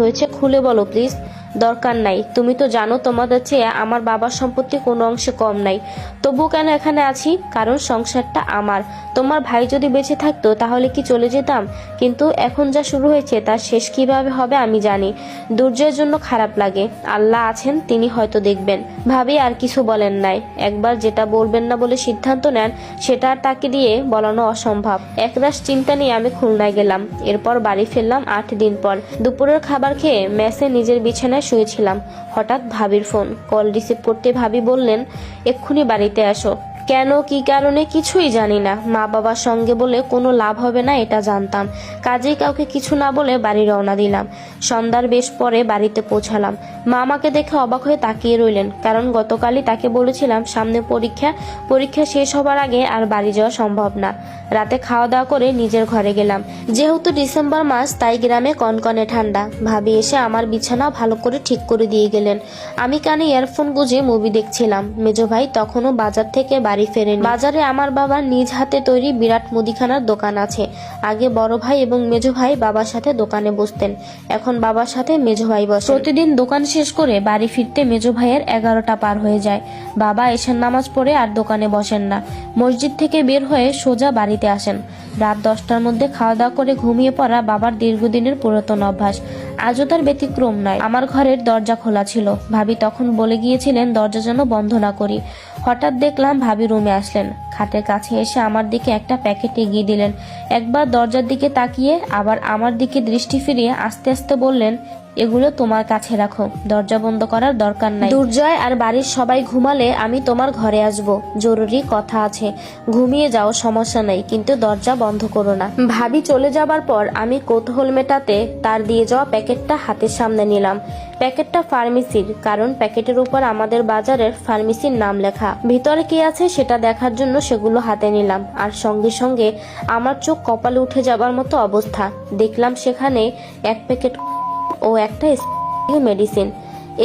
হয়েছে খুলে বলো প্লিজ। দরকার নাই, তুমি তো জানো তোমাদের চেয়ে আমার বাবার সম্পত্তি কোনো অংশে কম নাই। তবু কেন এখানে আছি? কারণ সংসারটা আমার। তোমার ভাই যদি বেঁচে থাকতো তাহলে কি চলে যেতাম? কিন্তু এখন যা শুরু হয়েছে তার শেষ কিভাবে হবে আমি জানি। দুর্জয়ের জন্য খারাপ লাগে। আল্লাহ আছেন, তিনি হয়তো দেখবেন। ভাবি আর কিছু বলেন নাই। একবার যেটা বলবেন না বলে সিদ্ধান্ত নেন সেটা আর তাকে দিয়ে বলানো অসম্ভব। একরাশ চিন্তা নিয়ে আমি খুলনায় গেলাম। এরপর বাড়ি ফিরলাম 8 দিন পর। দুপুরের খাবার খেয়ে মেসে নিজের বিছানায় শুয়েছিলাম। হঠাৎ ভাবির ফোন। কল রিসিভ করতে ভাবি বললেন, এক্ষুনি বাড়িতে আসো। কেন, কি কারণে কিছুই জানি না। মা বাবার সঙ্গে বলে কোনো লাভ হবে না এটা জানতাম। কাজেই কাউকে কিছু না বলে বাড়ি রওনা দিলাম। সন্ধ্যার বেশ পরে বাড়িতে পৌঁছালাম। মা আমাকে দেখে অবাক হয়ে তাকিয়ে রইলেন, কারণ গতকালই তাকে বলেছিলাম সামনে পরীক্ষা শেষ হবার আগে আর বাড়ি যাওয়া সম্ভব না। রাতে খাওয়া দাওয়া করে নিজের ঘরে গেলাম। যেহেতু ডিসেম্বর মাস তাই গ্রামে কনকনে ঠান্ডা। ভাবি এসে আমার বিছানা ভালো করে ঠিক করে দিয়ে গেলেন। আমি কানে ইয়ারফোন গুঁজে মুভি দেখছিলাম। মেজো ভাই তখনও বাজার থেকে বাড়ি ফেরেনি। বাজারে আমার বাবার নিজ হাতে তৈরি বিরাট মুদিখানার দোকান আছে। আগে বড় ভাই এবং মেজো ভাই বাবার সাথে দোকানে বসতেন, এখন বাবার সাথে মেজো ভাই বসে। প্রতিদিন দোকান শেষ করে বাড়ি ফিরতে মেজো ভাইয়ের 11টা পার হয়ে যায়। বাবা এশার নামাজ পড়ে আর দোকানে বসেন না। মসজিদ থেকে বের হয়ে সোজা বাড়িতে আসেন। রাত 10টার মধ্যে খাওয়া দাওয়া করে ঘুমিয়ে পড়া বাবার দীর্ঘদিনের পুরাতন অভ্যাস। আজও তার ব্যতিক্রম নয়। আমার ঘরের দরজা খোলা ছিল। ভাবি তখন বলে গিয়েছিলেন দরজা যেন বন্ধ না করি। হঠাৎ দেখলাম ভাবি রুমে আসলেন। খাটের কাছে এসে আমার দিকে একটা প্যাকেট এগিয়ে দিলেন। একবার দরজার দিকে তাকিয়ে আবার আমার দিকে দৃষ্টি ফিরিয়ে আস্তে আস্তে বললেন, এগুলো তোমার কাছে রাখো, দরজা বন্ধ করার দরকার নাই। দুর্জয় আর বাড়ির সবাই ঘুমালে আমি তোমার ঘরে আসব, জরুরি কথা আছে। ঘুমিয়ে যাও, সমস্যা নেই, কিন্তু দরজা বন্ধ করো না। ভাবি চলে যাবার পর আমি কৌতূহল মেটাতে তার দিয়ে যাওয়া প্যাকেটটা হাতের সামনে নিলাম। প্যাকেটটা ফার্মেসির, কারণ প্যাকেটের উপর আমাদের বাজারের ফার্মেসির নাম লেখা। ভিতরে কি আছে সেটা দেখার জন্য সেগুলো হাতে নিলাম, আর সঙ্গে সঙ্গে আমার চোখ কপালে উঠে যাবার মতো অবস্থা। দেখলাম সেখানে এক প্যাকেট ও একটা মেডিসিন।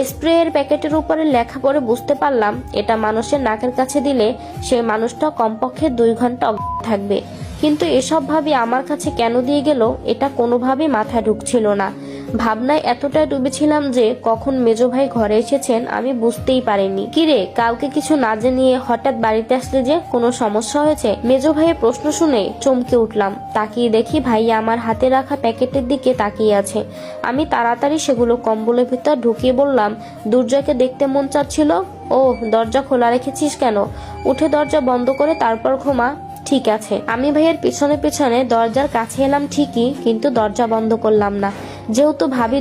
স্প্রে এর প্যাকেটের উপরে লেখা পড়ে বুঝতে পারলাম এটা মানুষের নাকের কাছে দিলে সেই মানুষটা কমপক্ষে 2 ঘন্টা থাকবে। কিন্তু এসব ভাবি আমার কাছে কেন দিয়ে গেল এটা কোনোভাবেই মাথায় ঢুকছিল না। ভাবনায় এতটাই ডুবেছিলাম যে কখন মেজো ভাই ঘরে এসেছেন আমি বুঝতেই পারিনি। কিরে, কাউকে কিছু না জানিয়ে হঠাৎ বাড়িতে আসলে যে কোনো সমস্যা হয়েছে? মেজো ভাইয়ের প্রশ্ন শুনে চমকে উঠলাম। তাকিয়ে দেখি ভাইয়া আমার হাতে রাখা প্যাকেটের দিকে তাকিয়ে আছে। আমি তাড়াতাড়ি সেগুলো কম্বলের ভিতর ঢুকিয়ে বললাম, দুর্জয়কে দেখতে মন চাচ্ছিল। ও, দরজা খোলা রেখেছিস কেন? উঠে দরজা বন্ধ করে তারপর ঘুমা। ঠিক আছে। আমি ভাইয়ের পিছনে পিছনে দরজার কাছে এলাম ঠিকই, কিন্তু দরজা বন্ধ করলাম না। যেহেতু ভাবি